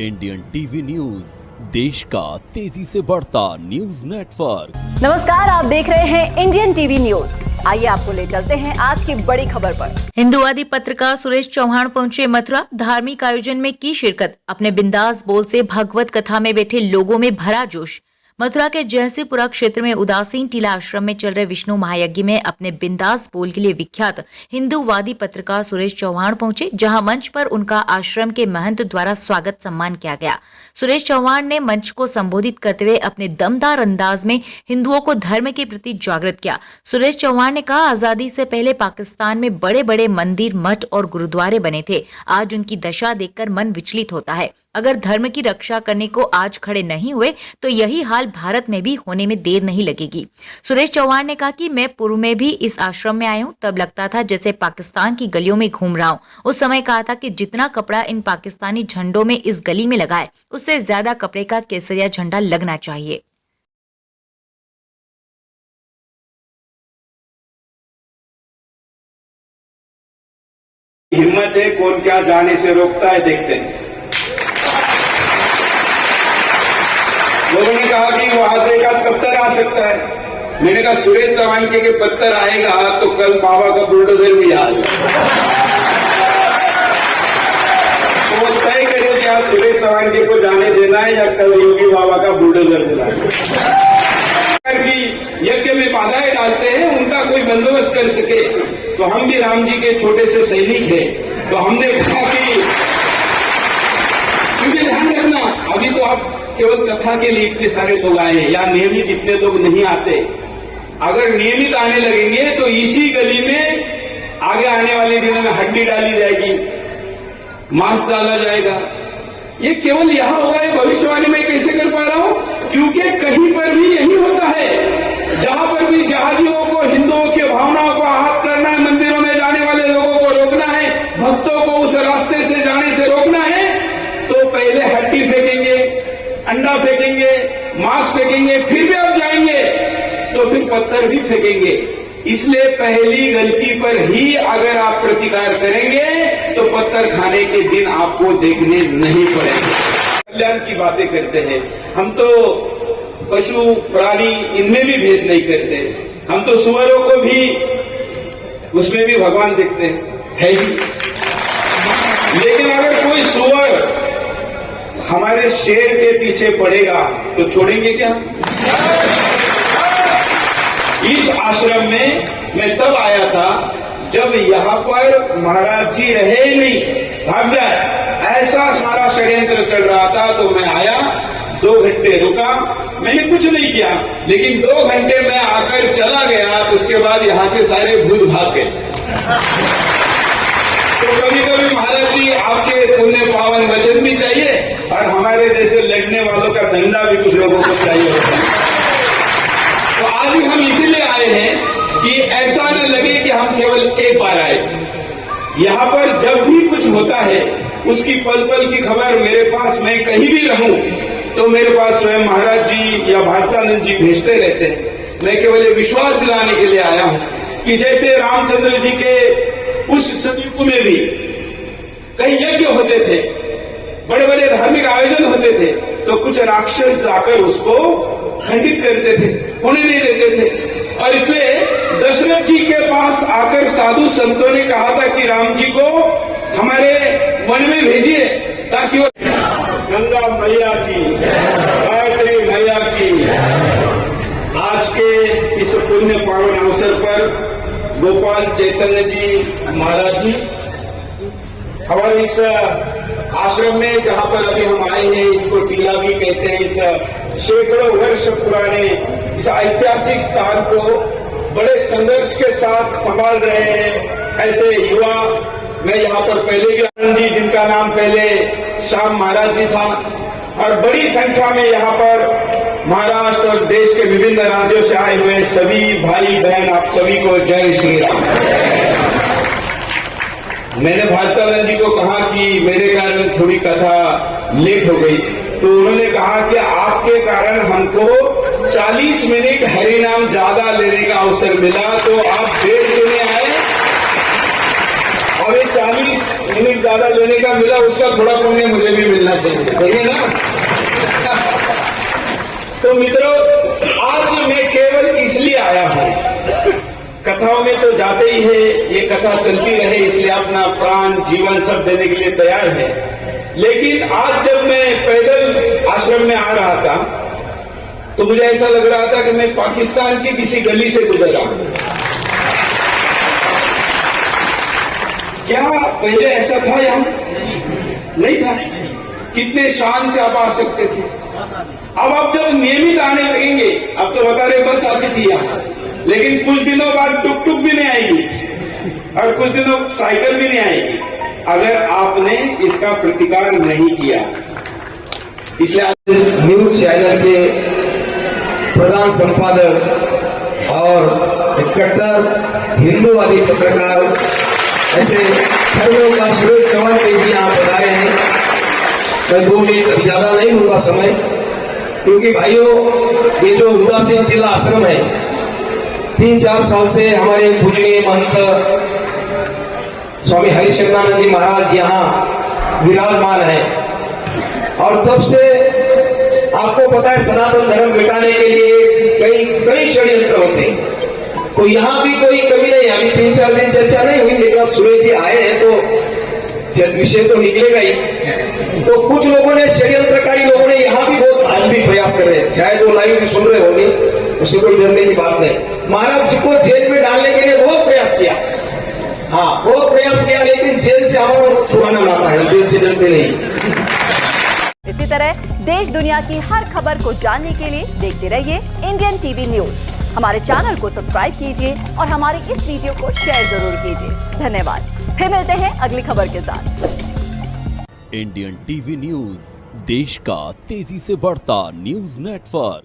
Indian TV news, देश का तेजी से बढ़ता न्यूज नेटवर्क। नमस्कार, आप देख रहे हैं इंडियन टीवी न्यूज। आइए आपको ले चलते हैं आज की बड़ी खबर पर। हिंदुवादी पत्रकार सुरेश चौहान पहुंचे मथुरा। धार्मिक आयोजन में की शिरकत। अपने बिंदास बोल से भगवत कथा में बैठे लोगों में भरा जोश। मथुरा के जयसिंहपुरा क्षेत्र में उदासीन टीला आश्रम में चल रहे विष्णु महायज्ञ में अपने बिंदास बोल के लिए विख्यात हिंदूवादी पत्रकार सुरेश चौहान पहुंचे, जहां मंच पर उनका आश्रम के महंत द्वारा स्वागत सम्मान किया गया। सुरेश चौहान ने मंच को संबोधित करते हुए अपने दमदार अंदाज में हिंदुओं को धर्म के प्रति जागृत किया। सुरेश चौहान ने कहा, आजादी से पहले पाकिस्तान में बड़े बड़े मंदिर, मठ और गुरुद्वारे बने थे। आज उनकी दशा देखकर मन विचलित होता है। अगर धर्म की रक्षा करने को आज खड़े नहीं हुए तो यही हाल भारत में भी होने में देर नहीं लगेगी। सुरेश चौहान ने कहा कि मैं पूर्व में भी इस आश्रम में आया हूं, तब लगता था जैसे पाकिस्तान की गलियों में घूम रहा हूं। उस समय कहा था कि जितना कपड़ा इन पाकिस्तानी झंडों में इस गली में लगा है, उससे ज्यादा कपड़े का केसरिया झंडा लगना चाहिए। हिम्मत है, कौन क्या जाने से रोकता है, देखते हैं। लोगों ने कहा कि वहां से एक आध पत्थर आ सकता है। मैंने कहा सुरेश चौहान के पत्थर आएगा तो कल बाबा का बुलडोजर भी आ जाएगा। तो वो तय करे कि आज सुरेश चौहान के को जाने देना है या कल योगी बाबा का बुलडोजर दिलाना है। यज्ञ में बाधाएं डालते हैं, उनका कोई बंदोबस्त कर सके। तो हम भी राम जी के छोटे से सैनिक हैं, तो हमने कहा कि मुझे ध्यान रखना, अभी तो आप केवल कथा के लिए इतने सारे लोग आए हैं, या नियमित इतने लोग नहीं आते। अगर नियमित आने लगेंगे तो इसी गली में आगे आने वाले दिनों में हड्डी डाली जाएगी, मांस डाला जाएगा। ये केवल यहां होगा, ये भविष्यवाणी में कैसे कर पा रहा हूं? क्योंकि कहीं पर भी यही होता है, जहां पर भी जहादियों को, हिंदुओं के भावनाओं को आहत करना है, मंदिरों में जाने वाले लोगों को रोकना है, भक्तों को उस रास्ते से जाने से रोकना है, तो पहले हड्डी फेंकेंगे, अंडा फेंकेंगे, मांस फेंकेंगे, फिर भी आप जाएंगे तो फिर पत्थर भी फेंकेंगे। इसलिए पहली गलती पर ही अगर आप प्रतिकार करेंगे तो पत्थर खाने के दिन आपको देखने नहीं पड़ेंगे। कल्याण की बातें करते हैं हम, तो पशु प्राणी इनमें भी भेद नहीं करते। हम तो सुअरों को भी, उसमें भी भगवान देखते हैं ही। लेकिन अगर कोई सुअर हमारे शेर के पीछे पड़ेगा तो छोड़ेंगे क्या? इस आश्रम में मैं तब आया था जब यहाँ पर महाराज जी रहे ही नहीं, भाग जाए, ऐसा सारा षड्यंत्र चल रहा था। तो मैं आया, 2 घंटे रुका, मैंने कुछ नहीं किया, लेकिन 2 घंटे में आकर चला गया। तो उसके बाद यहाँ के सारे भूत भाग गए। तो कभी कभी महाराज जी आपके पुण्य पावन वचन भी चाहिए, और हमारे जैसे लड़ने वालों का धंधा भी कुछ लोगों को चाहिए होता है। तो आज भी हम इसीलिए आए हैं कि ऐसा न लगे कि हम केवल एक बार आए। यहाँ पर जब भी कुछ होता है उसकी पल पल की खबर मेरे पास, मैं कहीं भी रहूं तो मेरे पास स्वयं महाराज जी या भारतानंद जी भेजते रहते हैं। मैं केवल ये विश्वास दिलाने के लिए आया हूं कि जैसे रामचंद्र जी के उस सतयुग में भी कई यज्ञ होते थे, बड़े बड़े धार्मिक आयोजन होते थे, तो कुछ राक्षस जाकर उसको खंडित करते थे, होने नहीं देते थे। और इसलिए दशरथ जी के पास आकर साधु संतों ने कहा था कि राम जी को हमारे वन में भेजिए, ताकि वो गंगा मैया की, गायत्री मैया की आज के इस पुण्य पावन अवसर पर गोपाल चैतन्य जी महाराज जी हमारे इस आश्रम में, जहां पर अभी हम आए हैं, इसको टीला भी कहते हैं, इस सैकड़ों वर्ष पुराने इस ऐतिहासिक स्थान को बड़े संघर्ष के साथ संभाल रहे हैं ऐसे युवा। मैं यहाँ पर पहले भी आनंद जी, जिनका नाम पहले श्याम महाराज जी था, और बड़ी संख्या में यहाँ पर महाराष्ट्र और देश के विभिन्न राज्यों से आए हुए सभी भाई बहन, आप सभी को जय श्री राम। मैंने भारतानंद जी को कहा कि मेरे कारण थोड़ी कथा लेट हो गई, तो उन्होंने कहा कि आपके कारण हमको 40 मिनट हरिनाम ज्यादा लेने का अवसर मिला, तो आप देर से नहीं आए, और ये 40 मिनट ज्यादा लेने का मिला, उसका थोड़ा पुण्य मुझे भी मिलना चाहिए, ठीक है ना। तो मित्रों, आज मैं केवल इसलिए आया हूं, कथाओं में तो जाते ही है, ये कथा चलती रहे इसलिए अपना प्राण जीवन सब देने के लिए तैयार है। लेकिन आज जब मैं पैदल आश्रम में आ रहा था तो मुझे ऐसा लग रहा था कि मैं पाकिस्तान की किसी गली से गुजर रहा हूं। क्या पहले ऐसा था यहां? नहीं था। कितने शान से आप आ सकते थे। अब आप जब नियमित आने लगेंगे, अब तो बता रहे बस आती थी यहां, लेकिन कुछ दिनों बाद टुक टुक भी नहीं आएगी और कुछ दिनों साइकिल भी नहीं आएगी अगर आपने इसका प्रतिकार नहीं किया। इसलिए आज न्यूज चैनल के प्रधान संपादक और एक कट्टर हिंदूवादी पत्रकार ऐसे खरगोन का सुरेश चौहान जी यहाँ पधारे हैं। मैं 2 मिनट अभी ज्यादा नहीं लूंगा समय, क्योंकि भाइयों ये जो उदासीन टीला आश्रम है 3-4 साल से हमारे पूजनीय महंत स्वामी हरिशंकरानंद जी महाराज यहाँ विराजमान है। और तब से आपको पता है सनातन धर्म मिटाने के लिए कई षड्यंत्र होते हैं, तो यहाँ भी कोई कमी नहीं। अभी 3-4 दिन चर्चा नहीं हुई, लेकिन अब सुरेश जी आए हैं तो विषय तो निकलेगा ही। तो कुछ लोगों ने, षड्यंत्रकारी लोगों ने यहाँ भी बहुत आज भी प्रयास कर रहे हैं, शायद वो लाइव भी सुन रहे होंगे, उससे कोई डरने की बात नहीं। महाराज जी को जेल में डालने के लिए बहुत प्रयास किया, हाँ बहुत प्रयास किया, लेकिन जेल से हमारा पुराना नाता है, जेल से डरते नहीं। इसी तरह देश दुनिया की हर खबर को जानने के लिए देखते रहिए इंडियन टीवी न्यूज। हमारे चैनल को सब्सक्राइब कीजिए और हमारे इस वीडियो को शेयर जरूर कीजिए। धन्यवाद। फिर मिलते हैं अगली खबर के साथ। इंडियन टीवी न्यूज, देश का तेजी से बढ़ता न्यूज नेटवर्क।